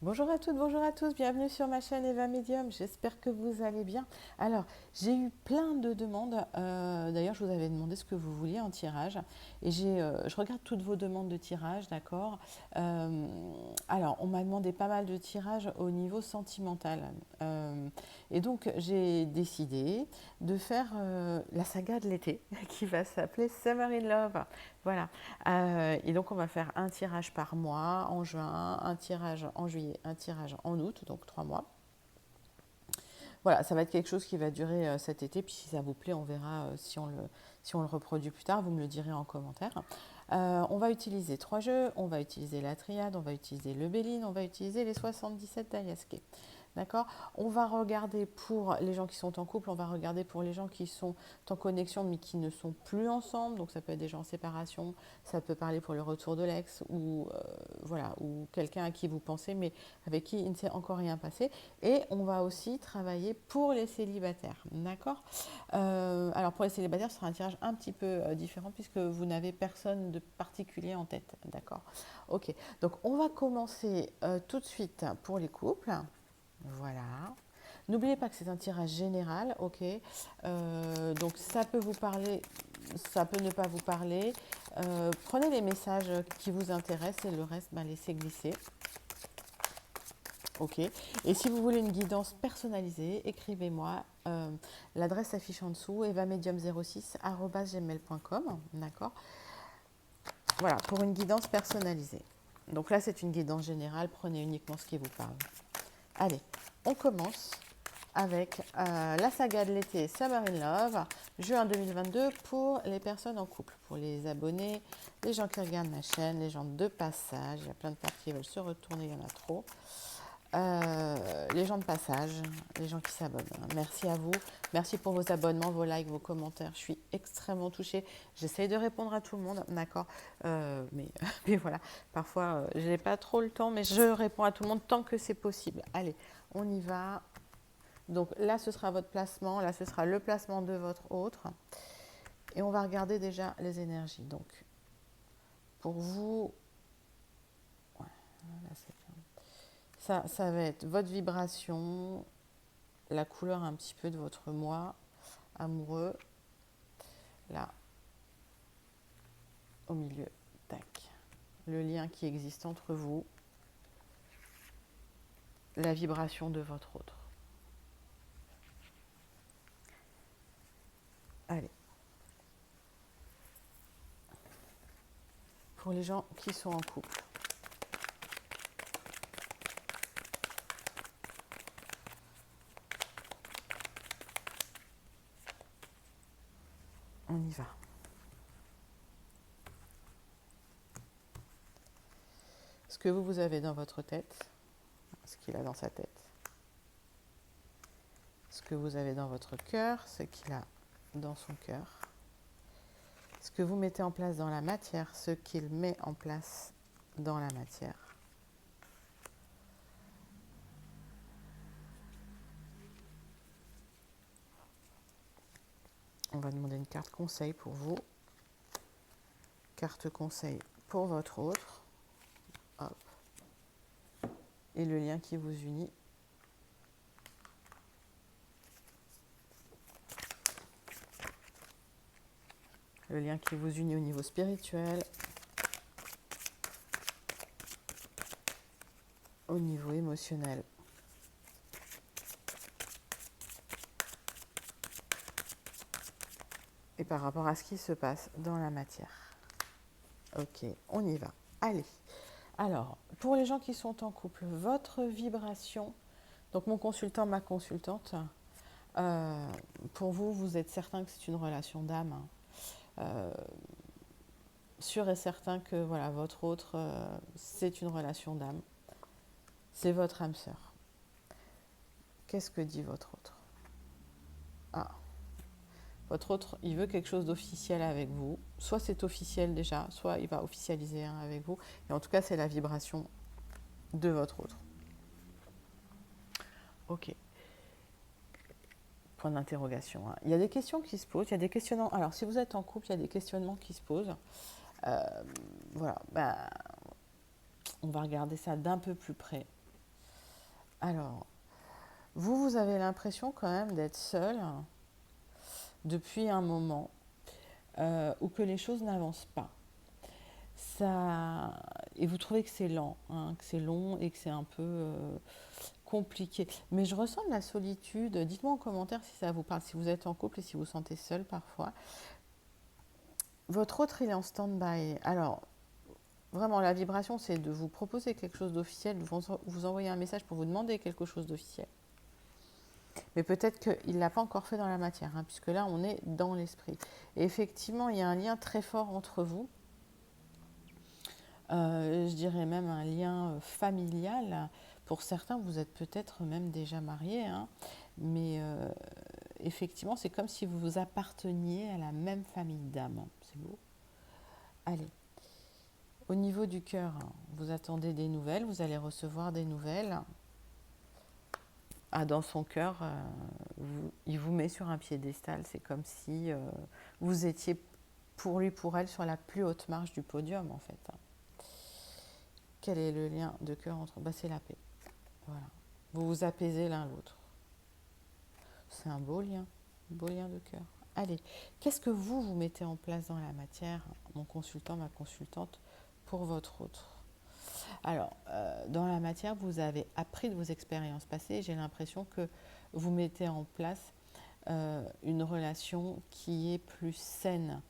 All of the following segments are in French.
Bonjour à toutes, bonjour à tous, bienvenue sur ma chaîne Eva Medium, j'espère que vous allez bien. Alors, j'ai eu plein de demandes, d'ailleurs je vous avais demandé ce que vous vouliez en tirage, et je regarde toutes vos demandes de tirage, d'accord. Euh, alors, on m'a demandé pas mal de tirages au niveau sentimental, et donc j'ai décidé de faire la saga de l'été, qui va s'appeler Summer in Love, voilà. Et donc, on va faire un tirage par mois en juin, un tirage en juillet, un tirage en août, donc 3 mois. Voilà, ça va être quelque chose qui va durer cet été. Puis si ça vous plaît, on verra si on le reproduit plus tard. Vous me le direz en commentaire. On va utiliser 3 jeux. On va utiliser la triade, on va utiliser le Béline, on va utiliser les 77 d'Aliaské. D'accord. On va regarder pour les gens qui sont en couple, on va regarder pour les gens qui sont en connexion mais qui ne sont plus ensemble. Donc ça peut être des gens en séparation, ça peut parler pour le retour de l'ex ou voilà, ou quelqu'un à qui vous pensez mais avec qui il ne s'est encore rien passé. Et on va aussi travailler pour les célibataires. D'accord. Alors pour les célibataires, ce sera un tirage un petit peu différent puisque vous n'avez personne de particulier en tête. D'accord. Ok. Donc on va commencer tout de suite pour les couples. Voilà. N'oubliez pas que c'est un tirage général, ok. Donc ça peut vous parler, ça peut ne pas vous parler. Prenez les messages qui vous intéressent et le reste, laissez glisser. Ok. Et si vous voulez une guidance personnalisée, écrivez-moi. L'adresse s'affiche en dessous, evamedium06@gmail.com. D'accord. Voilà, pour une guidance personnalisée. Donc là, c'est une guidance générale. Prenez uniquement ce qui vous parle. Allez, on commence avec la saga de l'été Summer in Love, juin 2022 pour les personnes en couple, pour les abonnés, les gens qui regardent ma chaîne, les gens de passage. Il y a plein de cartes qui veulent se retourner, il y en a trop. Les gens de passage, les gens qui s'abonnent. Merci à vous. Merci pour vos abonnements, vos likes, vos commentaires. Je suis extrêmement touchée. J'essaye de répondre à tout le monde, d'accord. Mais voilà, parfois, je n'ai pas trop le temps, mais je réponds à tout le monde tant que c'est possible. Allez, on y va. Donc là, ce sera votre placement. Là, ce sera le placement de votre autre. Et on va regarder déjà les énergies. Donc, pour vous, ouais, là, ça va être votre vibration, la couleur un petit peu de votre moi amoureux, là, au milieu, tac. Le lien qui existe entre vous, la vibration de votre autre. Allez. Pour les gens qui sont en couple. On y va. Ce que vous avez dans votre tête, ce qu'il a dans sa tête, ce que vous avez dans votre cœur, ce qu'il a dans son cœur, ce que vous mettez en place dans la matière, ce qu'il met en place dans la matière. On va demander une carte conseil pour vous, carte conseil pour votre autre, hop, et le lien qui vous unit. Le lien qui vous unit au niveau spirituel, au niveau émotionnel. Et par rapport à ce qui se passe dans la matière. Ok, on y va. Allez. Alors, pour les gens qui sont en couple, votre vibration, donc mon consultant, ma consultante, pour vous, vous êtes certain que c'est une relation d'âme. Sûr et certain que voilà, votre autre, c'est une relation d'âme. C'est votre âme sœur. Qu'est-ce que dit votre autre? Ah, votre autre, il veut quelque chose d'officiel avec vous. Soit c'est officiel déjà, soit il va officialiser avec vous. Et en tout cas, c'est la vibration de votre autre. Ok. Point d'interrogation. Hein. Il y a des questions qui se posent. Il y a des questionnements. Alors, si vous êtes en couple, il y a des questionnements qui se posent. Voilà. On va regarder ça d'un peu plus près. Alors, vous avez l'impression quand même d'être seul depuis un moment ou que les choses n'avancent pas. Ça, et vous trouvez que c'est lent, hein, que c'est long et que c'est un peu compliqué. Mais je ressens de la solitude. Dites-moi en commentaire si ça vous parle, si vous êtes en couple et si vous vous sentez seul parfois. Votre autre, il est en stand-by. Alors, vraiment, la vibration, c'est de vous proposer quelque chose d'officiel, de vous envoyer un message pour vous demander quelque chose d'officiel. Mais peut-être qu'il ne l'a pas encore fait dans la matière, hein, puisque là, on est dans l'esprit. Et effectivement, il y a un lien très fort entre vous. Je dirais même un lien familial. Pour certains, vous êtes peut-être même déjà mariés, hein, mais effectivement, c'est comme si vous vous apparteniez à la même famille d'âmes. C'est beau. Allez, au niveau du cœur, vous attendez des nouvelles, vous allez recevoir des nouvelles. Ah, dans son cœur, il vous met sur un piédestal. C'est comme si vous étiez pour lui, pour elle, sur la plus haute marche du podium, en fait. Quel est le lien de cœur entre... c'est la paix. Voilà. Vous vous apaisez l'un l'autre. C'est un beau lien de cœur. Allez, qu'est-ce que vous mettez en place dans la matière, mon consultant, ma consultante, pour votre autre? Alors, dans la matière, vous avez appris de vos expériences passées. J'ai l'impression que vous mettez en place une relation qui est plus saine,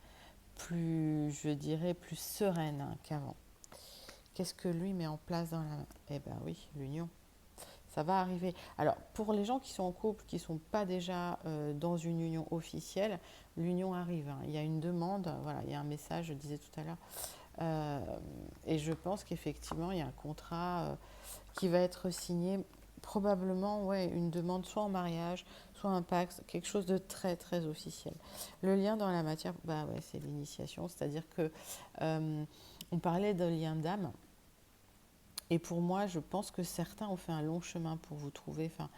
plus, je dirais, plus sereine qu'avant. Qu'est-ce que lui met en place dans la... Eh bien oui, l'union. Ça va arriver. Alors, pour les gens qui sont en couple, qui ne sont pas déjà dans une union officielle, l'union arrive, hein. Il y a une demande, voilà, il y a un message, je disais tout à l'heure. Et je pense qu'effectivement, il y a un contrat qui va être signé, probablement, ouais, une demande soit en mariage, soit un pacte, quelque chose de très, très officiel. Le lien dans la matière, ouais, c'est l'initiation, c'est-à-dire que on parlait de lien d'âme. Et pour moi, je pense que certains ont fait un long chemin pour vous trouver. Enfin,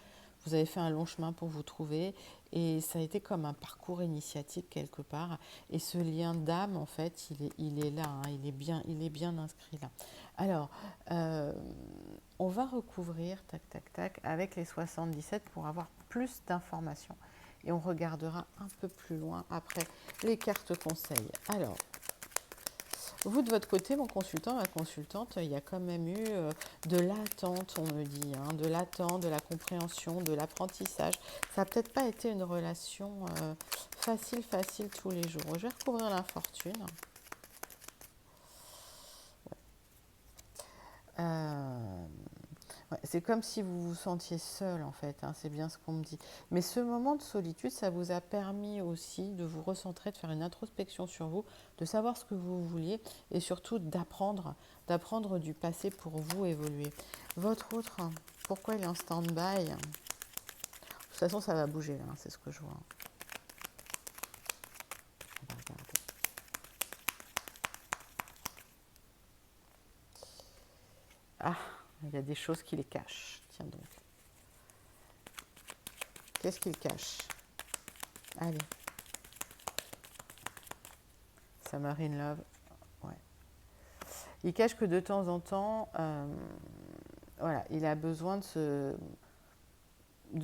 vous avez fait un long chemin pour vous trouver. Et ça a été comme un parcours initiatique quelque part. Et ce lien d'âme, en fait, il est là. Hein, il est bien inscrit là. Alors, on va recouvrir, tac, tac, tac, avec les 77 pour avoir plus d'informations. Et on regardera un peu plus loin après les cartes conseils. Alors, vous, de votre côté, mon consultant, ma consultante, il y a quand même eu de l'attente, on me dit, hein, de l'attente, de la compréhension, de l'apprentissage. Ça n'a peut-être pas été une relation facile tous les jours. Je vais recouvrir l'infortune. Ouais, c'est comme si vous vous sentiez seul, en fait, hein, c'est bien ce qu'on me dit. Mais ce moment de solitude, ça vous a permis aussi de vous recentrer, de faire une introspection sur vous, de savoir ce que vous vouliez et surtout d'apprendre du passé pour vous évoluer. Votre autre, pourquoi il est en stand-by? De toute façon, ça va bouger, là, hein, c'est ce que je vois. On va regarder. Ah, il y a des choses qui les cachent. Tiens donc. Qu'est-ce qu'il cache? Allez. Summer in Love. Ouais. Il cache que de temps en temps, voilà, il a besoin de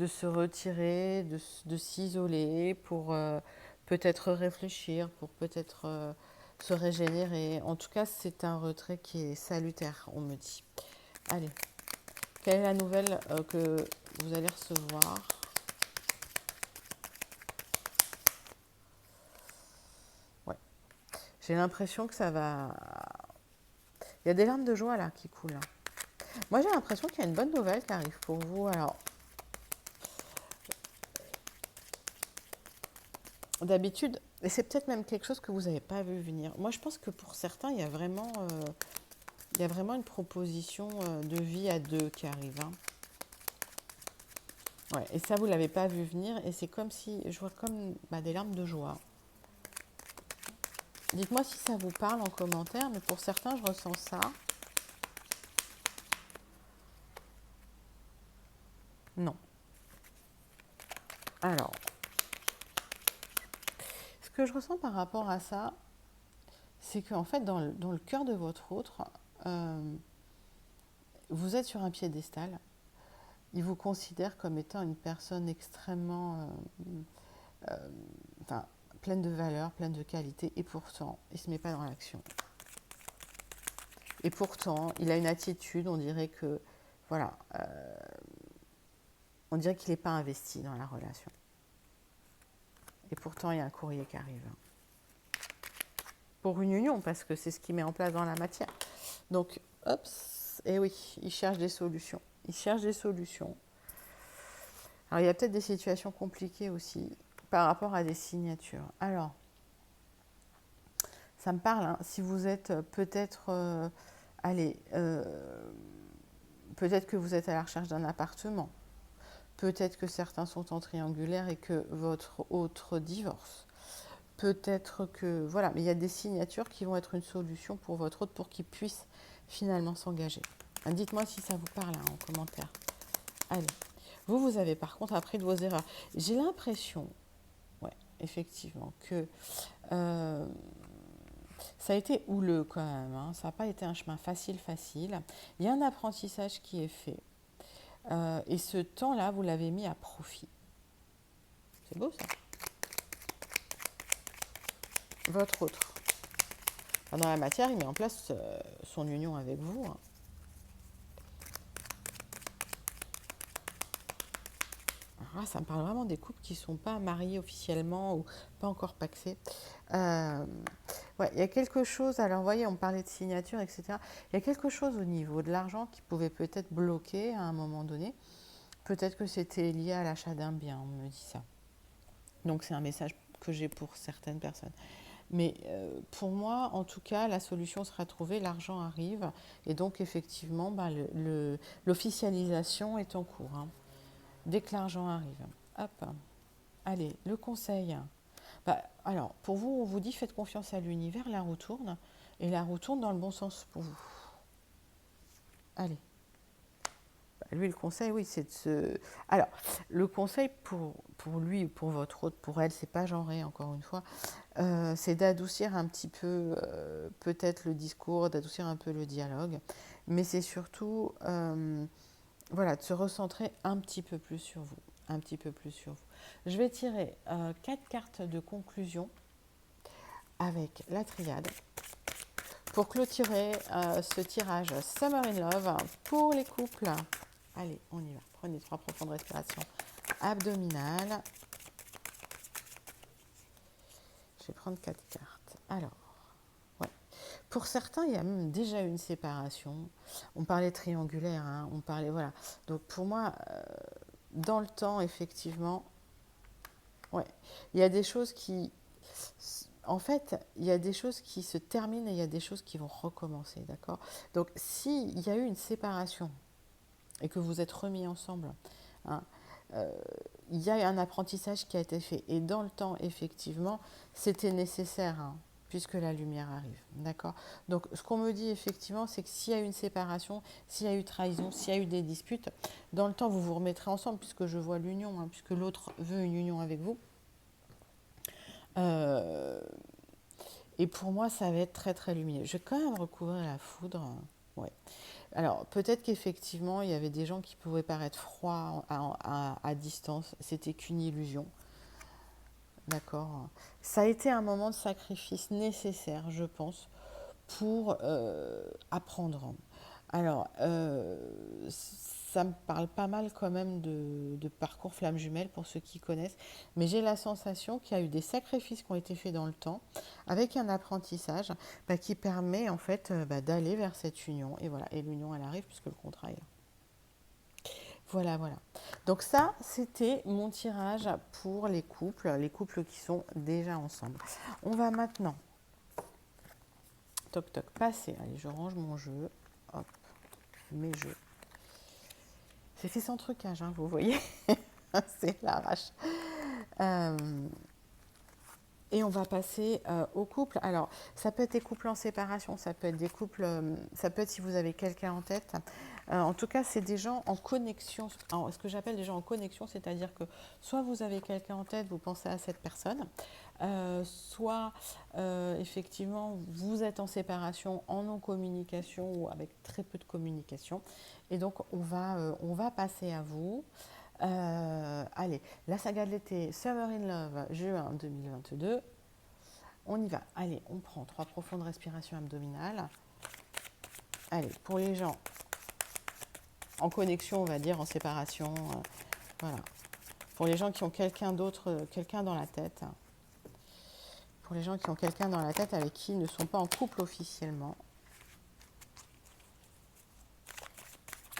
se retirer, de s'isoler pour peut-être réfléchir, pour peut-être se régénérer. En tout cas, c'est un retrait qui est salutaire, on me dit. Allez, quelle est la nouvelle que vous allez recevoir? Ouais. J'ai l'impression que ça va... Il y a des larmes de joie là qui coulent. Moi, j'ai l'impression qu'il y a une bonne nouvelle qui arrive pour vous. Alors, d'habitude, et c'est peut-être même quelque chose que vous n'avez pas vu venir. Moi, je pense que pour certains, il y a vraiment une proposition de vie à deux qui arrive. Hein. Ouais, et ça, vous ne l'avez pas vu venir. Et c'est comme si, je vois comme des larmes de joie. Dites-moi si ça vous parle en commentaire, mais pour certains, je ressens ça. Non. Alors, ce que je ressens par rapport à ça, c'est qu'en fait, dans le cœur de votre autre, vous êtes sur un piédestal il vous considère comme étant une personne extrêmement, enfin, pleine de valeur, pleine de qualité, et pourtant, il ne se met pas dans l'action. Et pourtant, il a une attitude, on dirait que, voilà, on dirait qu'il n'est pas investi dans la relation. Et pourtant, il y a un courrier qui arrive. Pour une union, parce que c'est ce qu'il met en place dans la matière. Donc, hop, et oui, il cherche des solutions. Il cherche des solutions. Alors, il y a peut-être des situations compliquées aussi par rapport à des signatures. Alors, ça me parle, hein, si vous êtes peut-être, peut-être que vous êtes à la recherche d'un appartement. Peut-être que certains sont en triangulaire et que votre autre divorce. Peut-être que, voilà, mais il y a des signatures qui vont être une solution pour votre autre pour qu'il puisse finalement s'engager. Dites-moi si ça vous parle hein, en commentaire. Allez. Vous avez par contre appris de vos erreurs. J'ai l'impression, ouais, effectivement, que ça a été houleux quand même. Hein. Ça n'a pas été un chemin facile. Il y a un apprentissage qui est fait. Et ce temps-là, vous l'avez mis à profit. C'est beau ça. Votre autre. Dans la matière, il met en place son union avec vous. Hein. Alors là, ça me parle vraiment des couples qui ne sont pas mariés officiellement ou pas encore pacsés. Ouais, il y a quelque chose, alors vous voyez, on parlait de signature, etc. Il y a quelque chose au niveau de l'argent qui pouvait peut-être bloquer à un moment donné. Peut-être que c'était lié à l'achat d'un bien, on me dit ça. Donc c'est un message que j'ai pour certaines personnes. Mais pour moi, en tout cas, la solution sera trouvée, l'argent arrive. Et donc, effectivement, l'officialisation est en cours. Hein, dès que l'argent arrive. Hop. Allez, le conseil. Alors, pour vous, on vous dit faites confiance à l'univers, la roue tourne. Et la roue tourne dans le bon sens pour vous. Allez. Lui, le conseil, oui, c'est de se... Alors, le conseil pour lui, pour votre autre, pour elle, c'est pas genré, encore une fois, c'est d'adoucir un petit peu, peut-être le discours, d'adoucir un peu le dialogue, mais c'est surtout, voilà, de se recentrer un petit peu plus sur vous, un petit peu plus sur vous. Je vais tirer 4 cartes de conclusion avec la triade pour clôturer ce tirage Summer in Love pour les couples. Allez, on y va. Prenez 3 profondes respirations abdominales. Je vais prendre 4 cartes. Alors, ouais. Pour certains, il y a même déjà une séparation. On parlait triangulaire, hein, on parlait, voilà. Donc pour moi, dans le temps, effectivement, ouais, il y a des choses qui... En fait, il y a des choses qui se terminent et il y a des choses qui vont recommencer, d'accord? Donc s'il y a eu une séparation, et que vous êtes remis ensemble, hein, il y a un apprentissage qui a été fait. Et dans le temps, effectivement, c'était nécessaire, hein, puisque la lumière arrive. D'accord? Donc, ce qu'on me dit, effectivement, c'est que s'il y a eu une séparation, s'il y a eu trahison, s'il y a eu des disputes, dans le temps, vous vous remettrez ensemble, puisque je vois l'union, hein, puisque l'autre veut une union avec vous. Et pour moi, ça va être très, très lumineux. Je vais quand même recouvrir la foudre. Ouais. Alors, peut-être qu'effectivement, il y avait des gens qui pouvaient paraître froids à distance. C'était qu'une illusion. D'accord. Ça a été un moment de sacrifice nécessaire, je pense, pour apprendre. Alors, ça me parle pas mal quand même de parcours flamme jumelle pour ceux qui connaissent, mais j'ai la sensation qu'il y a eu des sacrifices qui ont été faits dans le temps, avec un apprentissage qui permet en fait d'aller vers cette union. Et voilà, et l'union elle arrive puisque le contrat est là. Voilà, voilà. Donc ça, c'était mon tirage pour les couples qui sont déjà ensemble. On va maintenant, toc toc, passer. Allez, je range mon jeu. Hop, mes jeux. C'est fait sans trucage, hein, vous voyez. C'est l'arrache. Et on va passer au couple. Alors, ça peut être des couples en séparation, ça peut être des couples, ça peut être si vous avez quelqu'un en tête. En tout cas, c'est des gens en connexion. Alors, ce que j'appelle des gens en connexion, c'est-à-dire que soit vous avez quelqu'un en tête, vous pensez à cette personne, soit effectivement vous êtes en séparation, en non-communication ou avec très peu de communication. Et donc, on va passer à vous. Allez, la saga de l'été, Summer in Love, juin 2022. On y va. Allez, on prend 3 profondes respirations abdominales. Allez, pour les gens en connexion, on va dire, en séparation, voilà. Pour les gens qui ont quelqu'un d'autre, quelqu'un dans la tête. Pour les gens qui ont quelqu'un dans la tête avec qui ils ne sont pas en couple officiellement.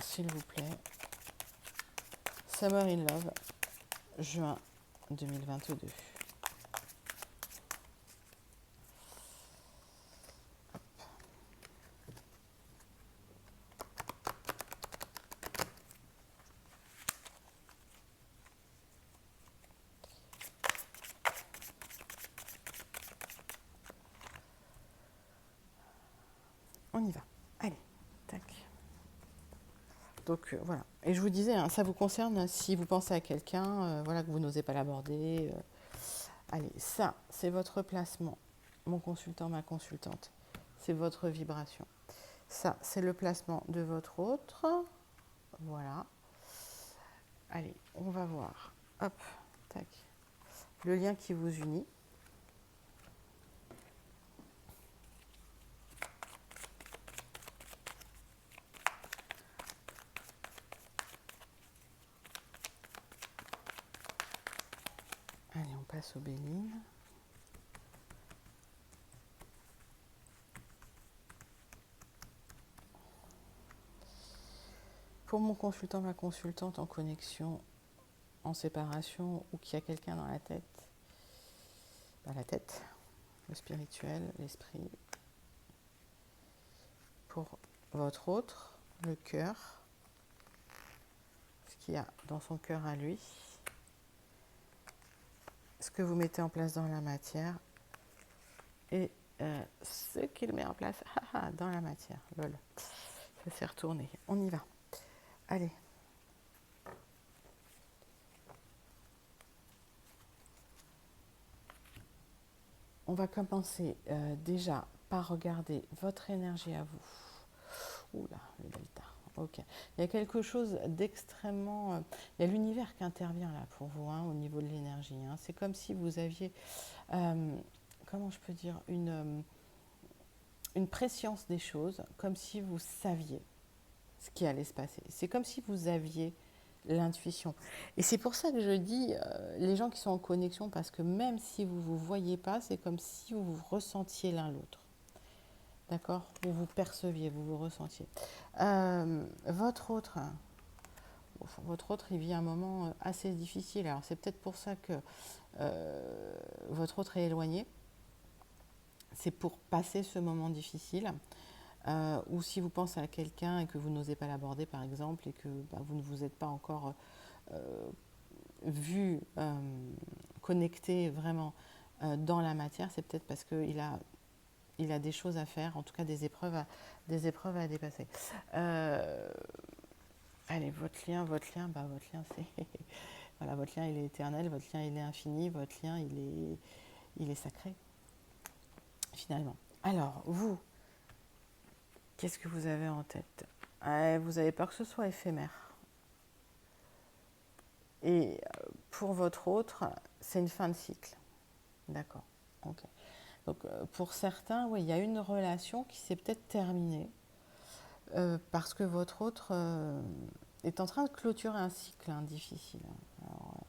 S'il vous plaît. Summer in Love, juin 2022. On y va. Allez, tac. Donc voilà. Et je vous disais, hein, ça vous concerne si vous pensez à quelqu'un, voilà, que vous n'osez pas l'aborder. Allez, ça, c'est votre placement. Mon consultant, ma consultante. C'est votre vibration. Ça, c'est le placement de votre autre. Voilà. Allez, on va voir. Hop, tac. Le lien qui vous unit. Allez, on passe au Béline. Pour mon consultant, ma consultante en connexion, en séparation ou qui a quelqu'un dans la tête, le spirituel, l'esprit. Pour votre autre, le cœur, ce qu'il y a dans son cœur à lui, ce que vous mettez en place dans la matière et ce qu'il met en place dans la matière. Lol, ça s'est retourné. On y va. Allez. On va commencer déjà par regarder votre énergie à vous. Oula, le delta. Ok. Il y a quelque chose d'extrêmement... il y a l'univers qui intervient là pour vous, hein, au niveau de l'énergie. Hein. C'est comme si vous aviez, comment je peux dire, une préscience des choses, comme si vous saviez ce qui allait se passer. C'est comme si vous aviez l'intuition. Et c'est pour ça que je dis les gens qui sont en connexion, parce que même si vous ne vous voyez pas, c'est comme si vous vous ressentiez l'un l'autre. D'accord? Vous vous perceviez, vous vous ressentiez. Votre autre, il vit un moment assez difficile. Alors c'est peut-être pour ça que votre autre est éloigné. C'est pour passer ce moment difficile. Ou si vous pensez à quelqu'un et que vous n'osez pas l'aborder, par exemple, et que vous ne vous êtes pas encore vu, connecté vraiment dans la matière, c'est peut-être parce qu'il a des choses à faire, en tout cas des épreuves à dépasser. Allez, votre lien, c'est... voilà, votre lien, il est éternel, votre lien, il est infini, votre lien, il est sacré, finalement. Alors, vous, qu'est-ce que vous avez en tête? Vous avez peur que ce soit éphémère. Et pour votre autre, c'est une fin de cycle. D'accord. Ok. Donc pour certains, oui, il y a une relation qui s'est peut-être terminée parce que votre autre est en train de clôturer un cycle difficile. Alors,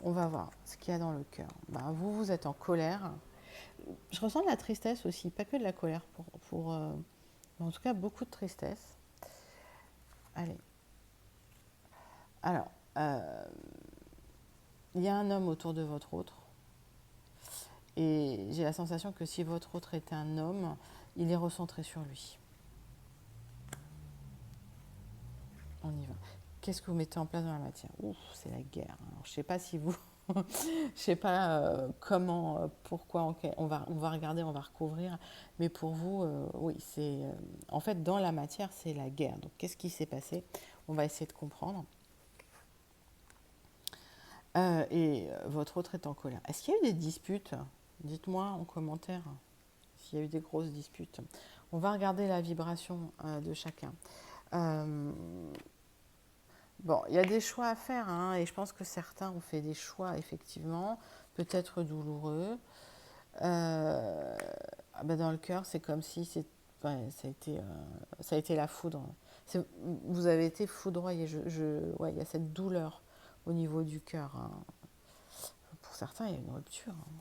on va voir ce qu'il y a dans le cœur. Vous êtes en colère. Je ressens de la tristesse aussi, pas que de la colère, en tout cas beaucoup de tristesse. Allez. Alors, il y a un homme autour de votre autre. Et j'ai la sensation que si votre autre est un homme, il est recentré sur lui. On y va. Qu'est-ce que vous mettez en place dans la matière? Ouf, c'est la guerre. Alors, je ne sais pas si vous... je sais pas comment, pourquoi, on va regarder, on va recouvrir. Mais pour vous, oui, c'est... en fait, dans la matière, c'est la guerre. Donc, qu'est-ce qui s'est passé? On va essayer de comprendre. Votre autre est en colère. Est-ce qu'il y a eu des disputes? Dites-moi en commentaire s'il y a eu des grosses disputes. On va regarder la vibration de chacun. Bon, il y a des choix à faire, hein, et je pense que certains ont fait des choix, effectivement, peut-être douloureux. Dans le cœur, c'est comme si ouais, ça a été la foudre. Vous avez été foudroyé. Ouais, il y a cette douleur au niveau du cœur, hein. Pour certains, il y a une rupture, hein.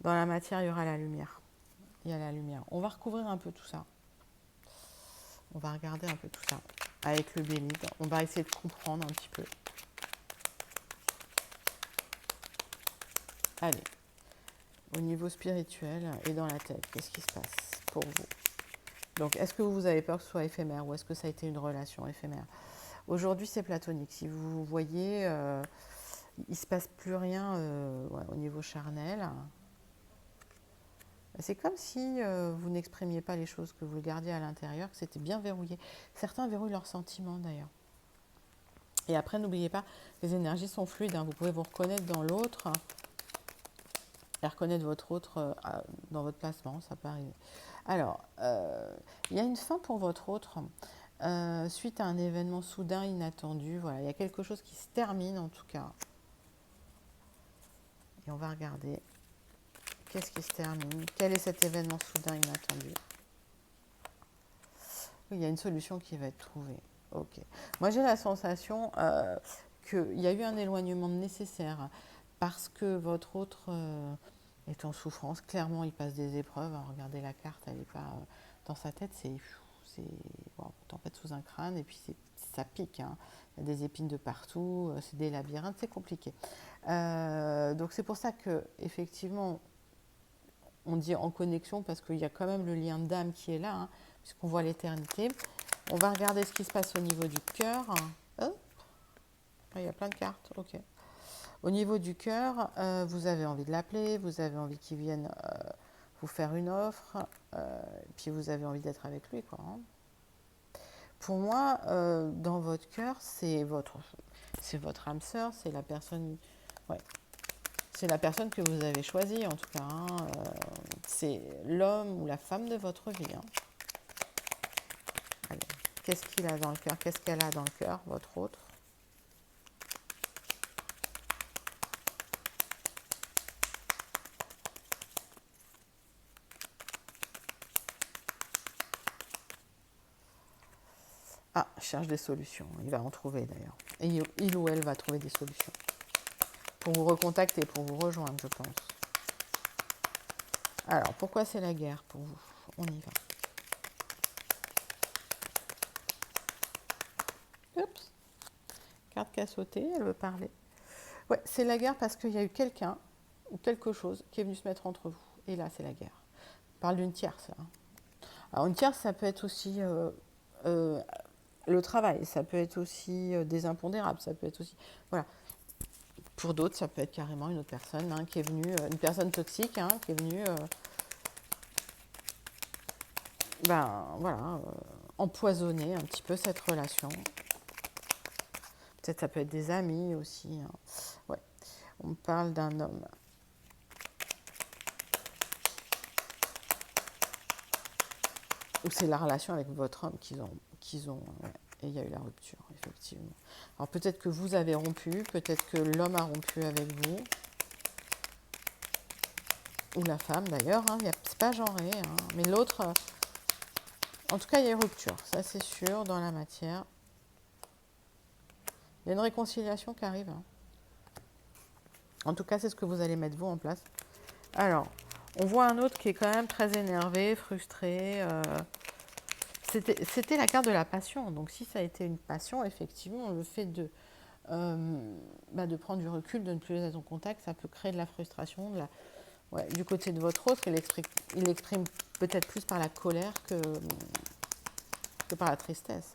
Dans la matière, il y aura la lumière. Il y a la lumière. On va recouvrir un peu tout ça. On va regarder un peu tout ça avec le bénite. On va essayer de comprendre un petit peu. Allez, au niveau spirituel et dans la tête, qu'est-ce qui se passe pour vous? Donc, est-ce que vous avez peur que ce soit éphémère ou est-ce que ça a été une relation éphémère? Aujourd'hui, c'est platonique. Si vous voyez, il ne se passe plus rien ouais, au niveau charnel. C'est comme si vous n'exprimiez pas les choses, que vous le gardiez à l'intérieur, que c'était bien verrouillé. Certains verrouillent leurs sentiments d'ailleurs. Et après, n'oubliez pas, les énergies sont fluides, hein. Vous pouvez vous reconnaître dans l'autre et reconnaître votre autre dans votre placement, ça peut arriver. Alors, il y a une fin pour votre autre suite à un événement soudain, inattendu. Voilà, il y a quelque chose qui se termine en tout cas. Et on va regarder. Qu'est-ce qui se termine? Quel est cet événement soudain, inattendu? Oui, il y a une solution qui va être trouvée. Ok. Moi, j'ai la sensation qu'il y a eu un éloignement nécessaire parce que votre autre est en souffrance. Clairement, il passe des épreuves. Alors, regardez la carte, elle n'est pas dans sa tête. Bon, tempête sous un crâne et puis ça pique, hein. Il y a des épines de partout, c'est des labyrinthes, c'est compliqué. Donc, c'est pour ça que effectivement, on dit en connexion parce qu'il y a quand même le lien d'âme qui est là, hein, puisqu'on voit l'éternité. On va regarder ce qui se passe au niveau du cœur. Oh, il y a plein de cartes, ok. Au niveau du cœur, vous avez envie de l'appeler, vous avez envie qu'il vienne vous faire une offre, puis vous avez envie d'être avec lui, quoi, hein. Pour moi, dans votre cœur, c'est votre âme sœur, c'est la personne... Ouais. C'est la personne que vous avez choisie, en tout cas, hein. C'est l'homme ou la femme de votre vie, hein. Allez. Qu'est-ce qu'il a dans le cœur? Qu'est-ce qu'elle a dans le cœur, votre autre? Ah, cherche des solutions. Il va en trouver d'ailleurs. Et il ou elle va trouver des solutions. Pour vous recontacter, pour vous rejoindre, je pense. Alors, pourquoi c'est la guerre pour vous? On y va. Oups. Carte qui a sauté, elle veut parler. Ouais, c'est la guerre parce qu'il y a eu quelqu'un ou quelque chose qui est venu se mettre entre vous. Et là, c'est la guerre. On parle d'une tierce, hein. Alors, une tierce, ça peut être aussi le travail, ça peut être aussi des impondérables, ça peut être aussi... Voilà. Pour d'autres, ça peut être carrément une autre personne, hein, qui est venue, une personne toxique, hein, qui est venue, voilà, empoisonner un petit peu cette relation. Peut-être ça peut être des amis aussi, hein. Ouais. On parle d'un homme. Ou c'est la relation avec votre homme qu'ils ont ouais. Et il y a eu la rupture, effectivement. Alors peut-être que vous avez rompu, peut-être que l'homme a rompu avec vous. Ou la femme d'ailleurs, hein. C'est pas genré, hein. Mais l'autre, en tout cas, il y a une rupture, ça c'est sûr, dans la matière. Il y a une réconciliation qui arrive, hein. En tout cas, c'est ce que vous allez mettre vous en place. Alors, on voit un autre qui est quand même très énervé, frustré. C'était la carte de la passion. Donc, si ça a été une passion, effectivement, le fait de prendre du recul, de ne plus être en contact, ça peut créer de la frustration. Ouais, du côté de votre autre, il l'exprime peut-être plus par la colère que par la tristesse.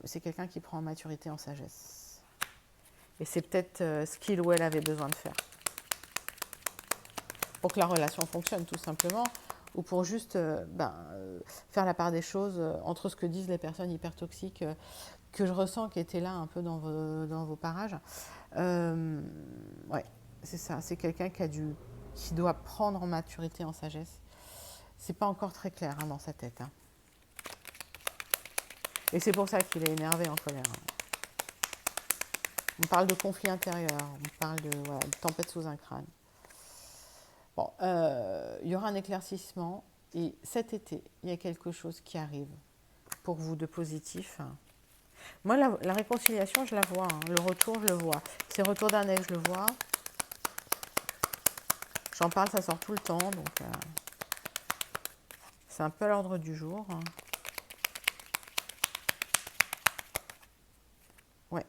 c'est quelqu'un qui prend en maturité, en sagesse. Et c'est peut-être ce qu'il ou elle avait besoin de faire pour que la relation fonctionne, tout simplement, ou pour juste faire la part des choses entre ce que disent les personnes hyper toxiques que je ressens, qui étaient là un peu dans vos parages. Ouais, c'est ça, c'est quelqu'un qui doit prendre en maturité, en sagesse. C'est pas encore très clair dans sa tête. Et c'est pour ça qu'il est énervé, en colère. On parle de conflit intérieur, on parle de tempête sous un crâne. Bon, il y aura un éclaircissement et cet été, il y a quelque chose qui arrive pour vous de positif. Moi, la réconciliation, je la vois. Le retour, je le vois. C'est le retour d'un ex, je le vois. J'en parle, ça sort tout le temps. Donc, c'est un peu à l'ordre du jour. Ouais.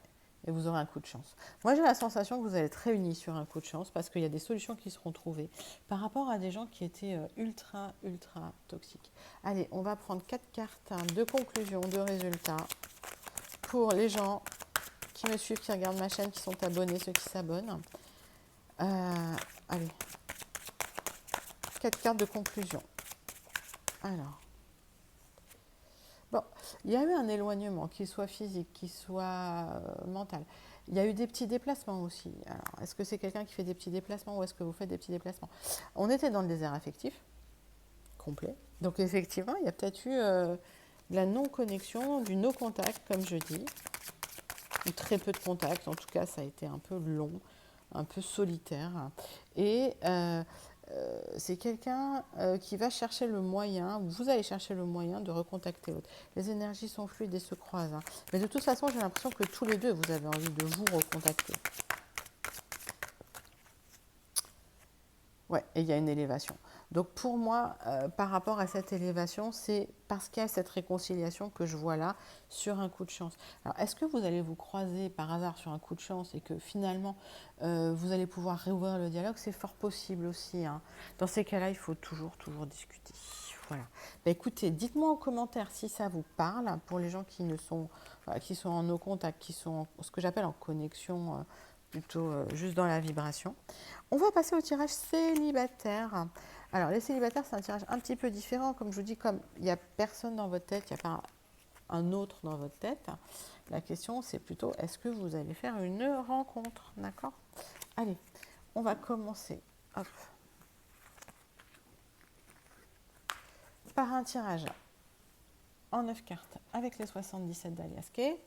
Et vous aurez un coup de chance. Moi, j'ai la sensation que vous allez être réunis sur un coup de chance parce qu'il y a des solutions qui seront trouvées par rapport à des gens qui étaient ultra, ultra toxiques. Allez, on va prendre 4 cartes de conclusion, de résultats pour les gens qui me suivent, qui regardent ma chaîne, qui sont abonnés, ceux qui s'abonnent. Allez, 4 cartes de conclusion. Alors, bon, il y a eu un éloignement, qu'il soit physique, qu'il soit mental. Il y a eu des petits déplacements aussi. Alors, est-ce que c'est quelqu'un qui fait des petits déplacements ou est-ce que vous faites des petits déplacements? On était dans le désert affectif, complet. Donc, effectivement, il y a peut-être eu de la non-connexion, du no-contact, comme je dis. Ou très peu de contact. En tout cas, ça a été un peu long, un peu solitaire. Et c'est quelqu'un qui va chercher le moyen, ou vous allez chercher le moyen de recontacter l'autre. Les énergies sont fluides et se croisent. Mais de toute façon, j'ai l'impression que tous les deux, vous avez envie de vous recontacter. Ouais, et il y a une élévation. Donc pour moi, par rapport à cette élévation, c'est parce qu'il y a cette réconciliation que je vois là sur un coup de chance. Alors est-ce que vous allez vous croiser par hasard sur un coup de chance et que finalement vous allez pouvoir réouvrir le dialogue? C'est fort possible aussi. Dans ces cas-là, il faut toujours discuter. Voilà. Bah, écoutez, dites-moi en commentaire si ça vous parle pour les gens qui sont en no contact, qui sont ce que j'appelle en connexion. Plutôt juste dans la vibration. On va passer au tirage célibataire. Alors, les célibataires, c'est un tirage un petit peu différent. Comme je vous dis, comme il n'y a personne dans votre tête, il n'y a pas un autre dans votre tête, la question, c'est plutôt, est-ce que vous allez faire une rencontre? D'accord? Allez, on va commencer. Hop. Par un tirage en 9 cartes avec les 77 d'Alias Kay.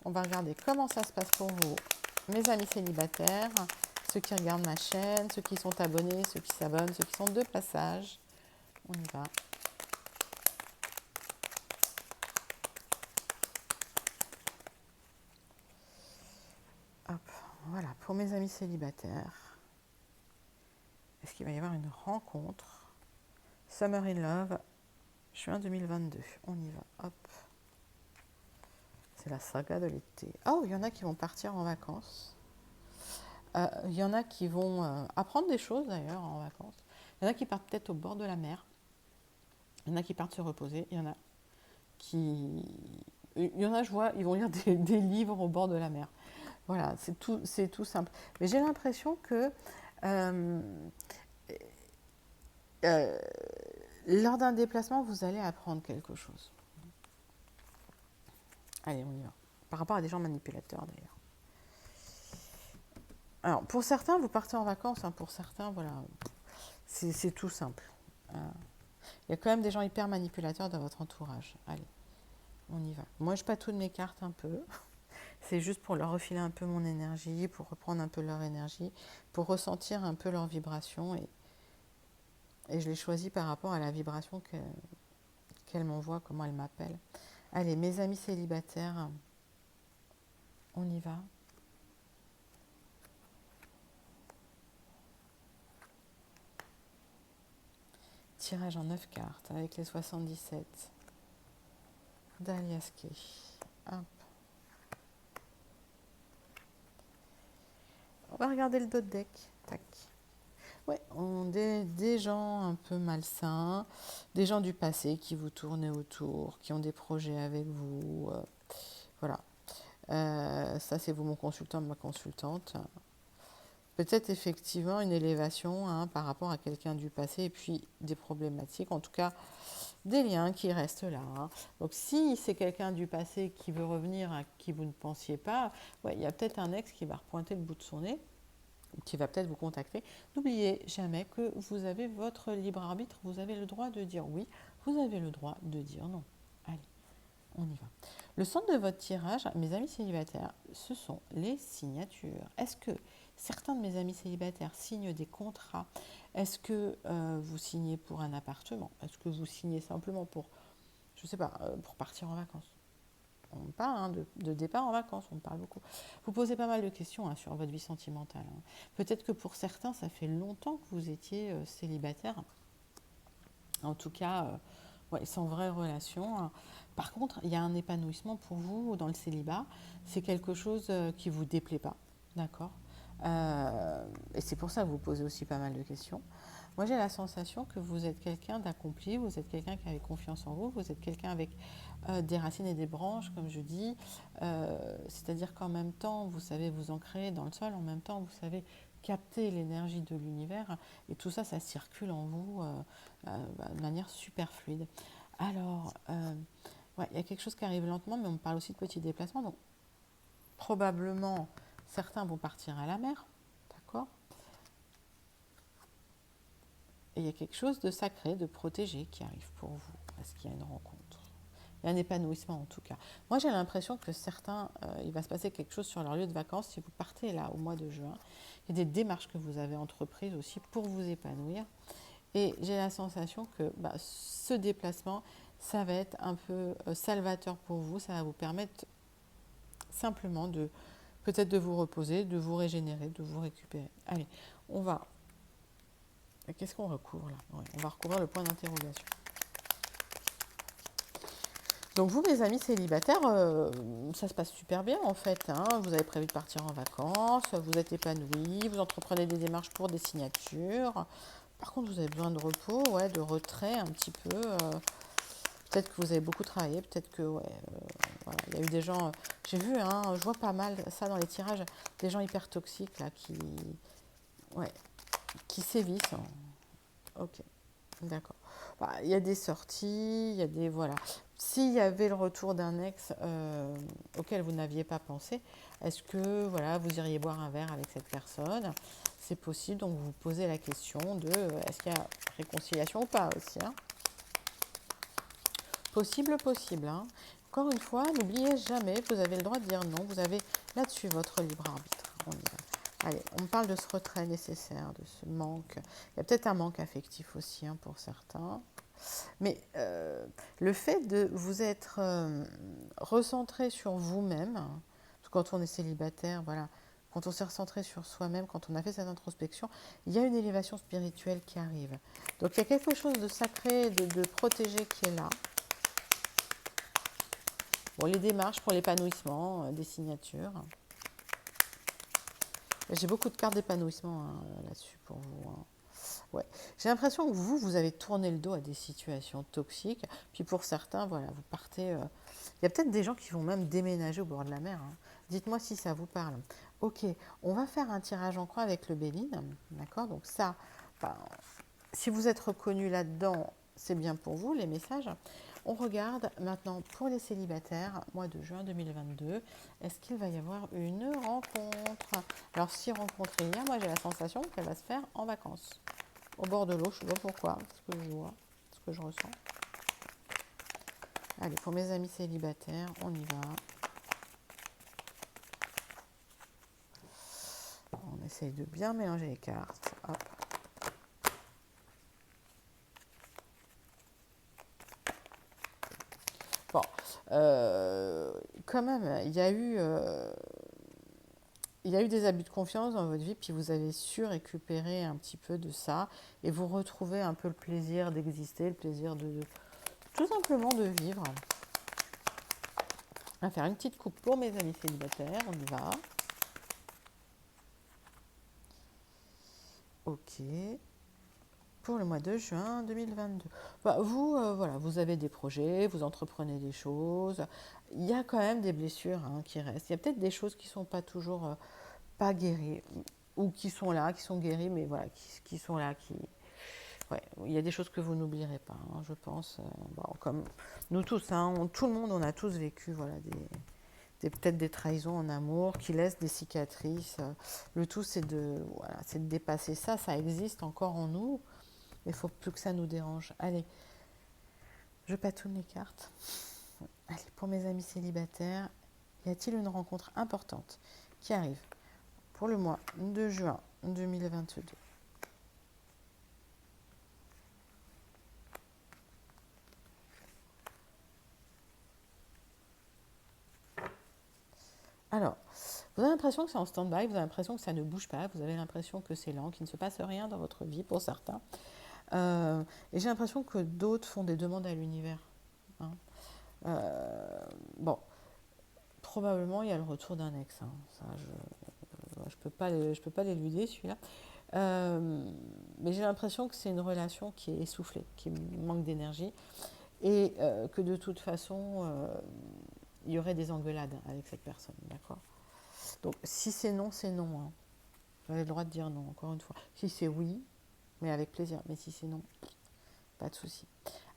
On va regarder comment ça se passe pour vous, mes amis célibataires, ceux qui regardent ma chaîne, ceux qui sont abonnés, ceux qui s'abonnent, ceux qui sont de passage. On y va. Hop, voilà, pour mes amis célibataires. Est-ce qu'il va y avoir une rencontre? Summer in Love, juin 2022. On y va, hop. C'est la saga de l'été. Oh, il y en a qui vont partir en vacances. Il y en a qui vont apprendre des choses d'ailleurs en vacances. Il y en a qui partent peut-être au bord de la mer. Il y en a qui partent se reposer. Il y en a je vois, ils vont lire des livres au bord de la mer. Voilà, c'est tout simple. Mais j'ai l'impression que lors d'un déplacement, vous allez apprendre quelque chose. Allez, on y va. Par rapport à des gens manipulateurs d'ailleurs. Alors, pour certains, vous partez en vacances. Pour certains, voilà, c'est tout simple. Il y a quand même des gens hyper manipulateurs dans votre entourage. Allez, on y va. Moi, je patouille mes cartes un peu. C'est juste pour leur refiler un peu mon énergie, pour reprendre un peu leur énergie, pour ressentir un peu leur vibration. Et je les choisis par rapport à la vibration qu'elle m'envoie, comment elle m'appelle. Allez, mes amis célibataires, on y va. Tirage en 9 cartes avec les 77 d'Alias Kay. Hop. On va regarder le dos de deck. Tac. Ouais, des gens un peu malsains, des gens du passé qui vous tournent autour, qui ont des projets avec vous. Voilà. Ça, c'est vous, mon consultant, ma consultante. Peut-être effectivement une élévation hein, par rapport à quelqu'un du passé et puis des problématiques, en tout cas des liens qui restent là. Hein. Donc si c'est quelqu'un du passé qui veut revenir à qui vous ne pensiez pas, ouais, il y a peut-être un ex qui va repointer le bout de son nez, qui va peut-être vous contacter. N'oubliez jamais que vous avez votre libre arbitre, vous avez le droit de dire oui, vous avez le droit de dire non. Allez, on y va. Le centre de votre tirage, mes amis célibataires, ce sont les signatures. Est-ce que certains de mes amis célibataires signent des contrats? Est-ce que vous signez pour un appartement? Est-ce que vous signez simplement pour, je ne sais pas, pour partir en vacances? On parle hein, de départ en vacances, on parle beaucoup. Vous posez pas mal de questions hein, sur votre vie sentimentale. Hein. Peut-être que pour certains, ça fait longtemps que vous étiez célibataire. En tout cas, ouais, sans vraie relation. Par contre, il y a un épanouissement pour vous dans le célibat. C'est quelque chose qui ne vous déplaît pas. D'accord. Et c'est pour ça que vous posez aussi pas mal de questions. Moi, j'ai la sensation que vous êtes quelqu'un d'accompli, vous êtes quelqu'un qui avait confiance en vous, vous êtes quelqu'un avec des racines et des branches, comme je dis. C'est-à-dire qu'en même temps, vous savez vous ancrer dans le sol, en même temps, vous savez capter l'énergie de l'univers. Et tout ça, ça circule en vous de manière super fluide. Alors, ouais, il y a quelque chose qui arrive lentement, mais on me parle aussi de petits déplacements. Donc, probablement, certains vont partir à la mer, d'accord? Et il y a quelque chose de sacré, de protégé qui arrive pour vous, parce qu'il y a une rencontre. Il y a un épanouissement en tout cas. Moi, j'ai l'impression que certains, il va se passer quelque chose sur leur lieu de vacances si vous partez là au mois de juin. Il y a des démarches que vous avez entreprises aussi pour vous épanouir. Et j'ai la sensation que ce déplacement, ça va être un peu salvateur pour vous. Ça va vous permettre simplement de peut-être de vous reposer, de vous régénérer, de vous récupérer. Allez, on va... Qu'est-ce qu'on recouvre là? Ouais, on va recouvrir le point d'interrogation. Donc vous, mes amis célibataires, ça se passe super bien en fait. Hein. Vous avez prévu de partir en vacances, vous êtes épanouis, vous entreprenez des démarches pour des signatures. Par contre, vous avez besoin de repos, ouais, de retrait un petit peu. Peut-être que vous avez beaucoup travaillé, peut-être que ouais, voilà, il y a eu des gens. J'ai vu, hein, je vois pas mal ça dans les tirages, des gens hyper toxiques là ouais, qui sévissent. Hein. Ok, d'accord. Il y a des sorties, il y a des voilà. S'il y avait le retour d'un ex auquel vous n'aviez pas pensé, est-ce que voilà, vous iriez boire un verre avec cette personne? C'est possible, donc vous vous posez la question de est-ce qu'il y a réconciliation ou pas aussi hein. Possible, possible. Hein. Encore une fois, n'oubliez jamais, vous avez le droit de dire non, vous avez là-dessus votre libre arbitre. On y va. Allez, on parle de ce retrait nécessaire, de ce manque. Il y a peut-être un manque affectif aussi hein, pour certains. Mais le fait de vous être recentré sur vous-même, quand on est célibataire, voilà, quand on s'est recentré sur soi-même, quand on a fait cette introspection, il y a une élévation spirituelle qui arrive. Donc il y a quelque chose de sacré, de protégé qui est là. Bon, les démarches pour l'épanouissement, des signatures. J'ai beaucoup de cartes d'épanouissement hein, là-dessus pour vous. Hein. Ouais. J'ai l'impression que vous avez tourné le dos à des situations toxiques. Puis pour certains, voilà, vous partez. Il y a peut-être des gens qui vont même déménager au bord de la mer. Hein. Dites-moi si ça vous parle. Ok, on va faire un tirage en croix avec le Béline. D'accord. Donc ça, si vous êtes reconnu là-dedans, c'est bien pour vous, les messages. On regarde maintenant pour les célibataires, mois de juin 2022, est-ce qu'il va y avoir une rencontre? Alors si rencontre il y a, moi j'ai la sensation qu'elle va se faire en vacances. Au bord de l'eau, je ne sais pas pourquoi, ce que je vois, ce que je ressens. Allez, pour mes amis célibataires, on y va. On essaye de bien mélanger les cartes. Hop. Bon, quand même, il y a eu des abus de confiance dans votre vie, puis vous avez su récupérer un petit peu de ça et vous retrouvez un peu le plaisir d'exister, le plaisir de tout simplement de vivre. On va faire une petite coupe pour mes amis célibataires, on y va. Ok. pour le mois de juin 2022. Vous, voilà, vous avez des projets, vous entreprenez des choses. Il y a quand même des blessures qui restent. Il y a peut-être des choses qui ne sont pas toujours pas guéries ou qui sont là, qui sont guéries, mais voilà, qui sont là, ouais, il y a des choses que vous n'oublierez pas, je pense. Comme nous tous, tout le monde, on a tous vécu voilà, peut-être des trahisons en amour qui laissent des cicatrices. Le tout, voilà, c'est de dépasser ça. Ça existe encore en nous, mais il ne faut plus que ça nous dérange. Allez, je patoune les cartes. Allez, pour mes amis célibataires, y a-t-il une rencontre importante qui arrive pour le mois de juin 2022? Alors, vous avez l'impression que c'est en stand-by, vous avez l'impression que ça ne bouge pas, vous avez l'impression que c'est lent, qu'il ne se passe rien dans votre vie pour certains. Et j'ai l'impression que d'autres font des demandes à l'univers. Hein. Bon, probablement il y a le retour d'un ex. Ça, je peux pas l'éluder celui-là. Mais j'ai l'impression que c'est une relation qui est essoufflée, qui manque d'énergie, et que de toute façon, il y aurait des engueulades avec cette personne, d'accord? Donc si c'est non, c'est non. Vous avez le droit de dire non, encore une fois. Si c'est oui, mais avec plaisir. Mais si c'est non, pas de souci.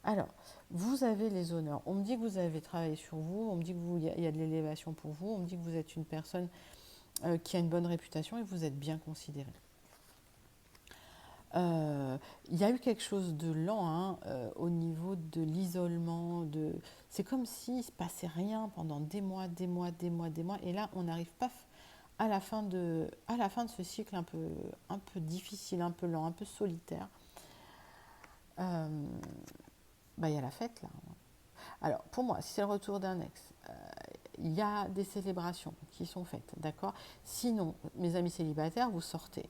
Alors, vous avez les honneurs. On me dit que vous avez travaillé sur vous, on me dit qu'il y a de l'élévation pour vous, on me dit que vous êtes une personne qui a une bonne réputation et vous êtes bien considéré. Il y a eu quelque chose de lent au niveau de l'isolement. C'est comme s'il ne se passait rien pendant des mois, et là on n'arrive pas à la fin de ce cycle un peu difficile, un peu lent, un peu solitaire. Il y a la fête là. Alors pour moi, si c'est le retour d'un ex, il y a des célébrations qui sont faites, d'accord? Sinon, mes amis célibataires, vous sortez.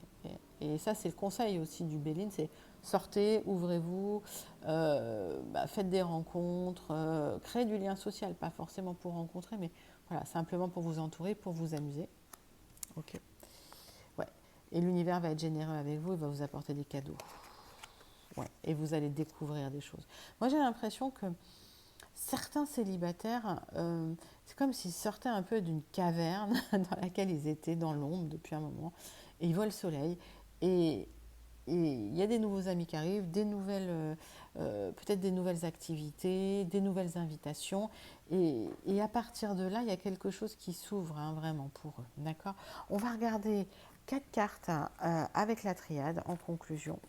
Et ça, c'est le conseil aussi du Béline, c'est sortez, ouvrez-vous, faites des rencontres, créez du lien social, pas forcément pour rencontrer, mais voilà, simplement pour vous entourer, pour vous amuser. Ok. Ouais. Et l'univers va être généreux avec vous, il va vous apporter des cadeaux. Ouais. Et vous allez découvrir des choses. Moi, j'ai l'impression que certains célibataires, c'est comme s'ils sortaient un peu d'une caverne dans laquelle ils étaient dans l'ombre depuis un moment, et ils voient le soleil, et il y a des nouveaux amis qui arrivent, peut-être des nouvelles activités, des nouvelles invitations, et à partir de là, il y a quelque chose qui s'ouvre vraiment pour eux. D'accord? On va regarder 4 cartes avec la triade en conclusion.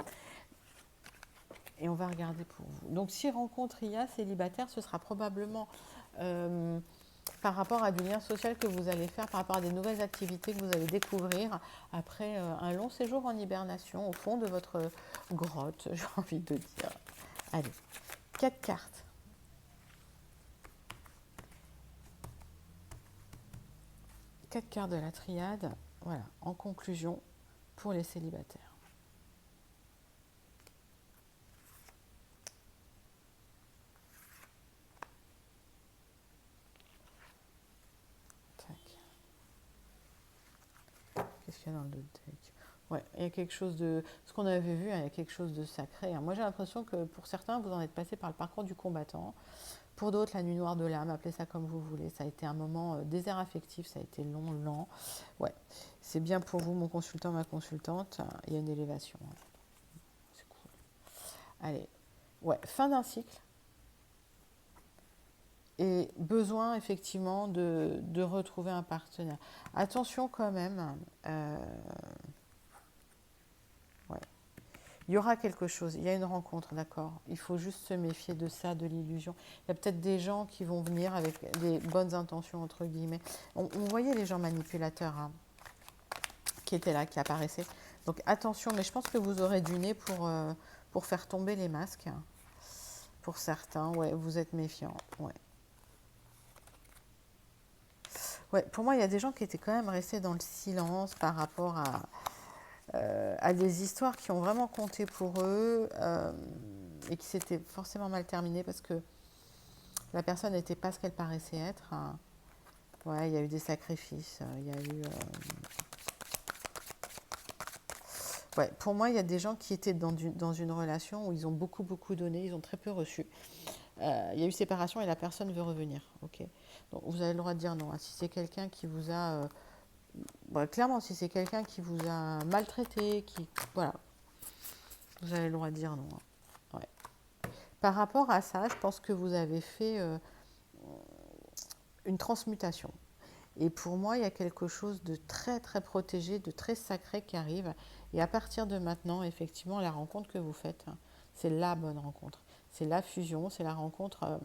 Et on va regarder pour vous. Donc, si rencontre il y a célibataire, ce sera probablement par rapport à du lien social que vous allez faire, par rapport à des nouvelles activités que vous allez découvrir après un long séjour en hibernation au fond de votre grotte, j'ai envie de dire. Allez, 4 cartes. Quatre cartes de la triade, voilà, en conclusion pour les célibataires. Qu'est-ce qu'il y a dans le deck? Ouais, il y a quelque chose de... Ce qu'on avait vu, il y a quelque chose de sacré. Moi, j'ai l'impression que pour certains, vous en êtes passé par le parcours du combattant. Pour d'autres, la nuit noire de l'âme, appelez ça comme vous voulez. Ça a été un moment désert affectif, ça a été long, lent. Ouais, c'est bien pour vous, mon consultant, ma consultante. Il y a une élévation. C'est cool. Allez, ouais, fin d'un cycle. Et besoin effectivement de retrouver un partenaire. Attention quand même, ouais. Il y aura quelque chose, il y a une rencontre, d'accord. Il faut juste se méfier de ça, de l'illusion. Il y a peut-être des gens qui vont venir avec des bonnes intentions, entre guillemets. On voyait les gens manipulateurs qui étaient là, qui apparaissaient. Donc attention, mais je pense que vous aurez du nez pour faire tomber les masques. Pour certains, ouais, vous êtes méfiants, ouais. Ouais, pour moi, il y a des gens qui étaient quand même restés dans le silence par rapport à des histoires qui ont vraiment compté pour eux et qui s'étaient forcément mal terminées parce que la personne n'était pas ce qu'elle paraissait être. Ouais, il y a eu des sacrifices, il y a eu... Ouais, pour moi, il y a des gens qui étaient dans une relation où ils ont beaucoup, beaucoup donné, ils ont très peu reçu. Il y a eu séparation et la personne veut revenir. Ok. Donc vous avez le droit de dire non, hein. Si c'est quelqu'un qui vous a, clairement, si c'est quelqu'un qui vous a maltraité, voilà, vous avez le droit de dire non, hein. Ouais. Par rapport à ça, je pense que vous avez fait une transmutation. Et pour moi, il y a quelque chose de très très protégé, de très sacré qui arrive. Et à partir de maintenant, effectivement, la rencontre que vous faites, hein, c'est la bonne rencontre. C'est la fusion, c'est la rencontre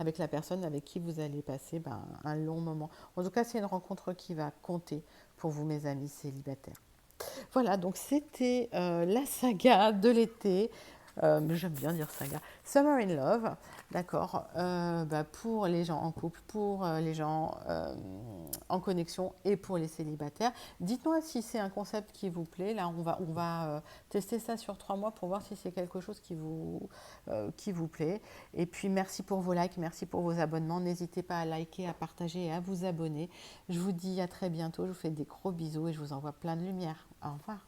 avec la personne avec qui vous allez passer un long moment. En tout cas, c'est une rencontre qui va compter pour vous, mes amis célibataires. Voilà, donc c'était la saga de l'été. J'aime bien dire saga. Summer in Love, d'accord, pour les gens en couple, pour les gens en connexion et pour les célibataires. Dites-moi si c'est un concept qui vous plaît. Là, on va tester ça sur 3 mois pour voir si c'est quelque chose qui vous plaît. Et puis, merci pour vos likes, merci pour vos abonnements. N'hésitez pas à liker, à partager et à vous abonner. Je vous dis à très bientôt. Je vous fais des gros bisous et je vous envoie plein de lumière. Au revoir.